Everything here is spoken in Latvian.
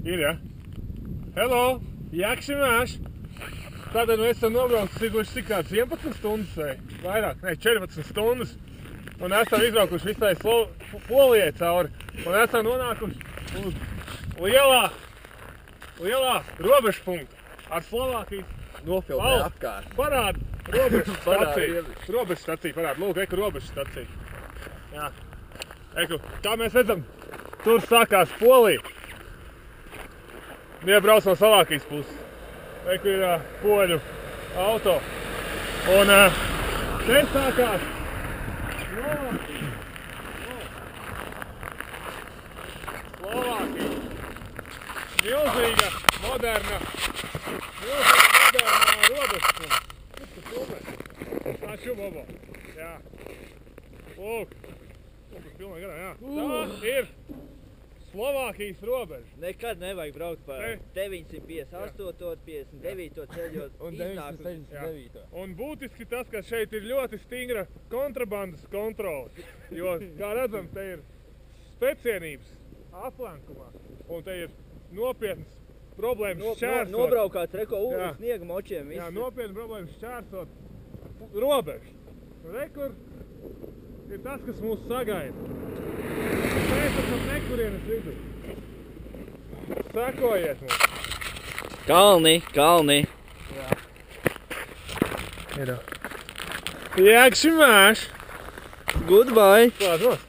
Ir, ja? Hello! Jākšimāš! Tātad mēs esam nobraukuši cik kāds 11 stundas vai vairāk, ne, 14 stundas. Un esam izbraukuši visai Polijai cauri. Un esam nonākuši uz lielā robežpunkta ar Slovākijas Nofilmē apkārt. Parāda robežu staciju. Parāda, lūk, eku robežu staciju. Jā. Eku, kā mēs redzam, tur sākās Polija. Iebrauc no Slovākijas puses. Eku ir poļu auto. Un te sākās Slovākija. Milzīga, moderna robežpunkta. Tā šubobo. Jā. Lūk. Lūk, pilnā garā, jā. Tā ir Slovākijas robeža. Nekad nevajag braukt pa 958, 59 ceļot, un 969. Un būtiski tas, ka šeit ir ļoti stingra kontrabandas kontrole. Jo, kā redzam, te ir specienības aplenkumā. Un te ir nopietnas problēmas šķērsot. Nobraukāts reko sniega močiem. Jā, nopietnas problēmas šķērsot robežu. Rekur ir tas, kas mūs sagaida. Mēs esam nekurienes vidū. Sekojiet mums. Kalni. Jā. Jākšimāš. Goodbye. Klāt nos.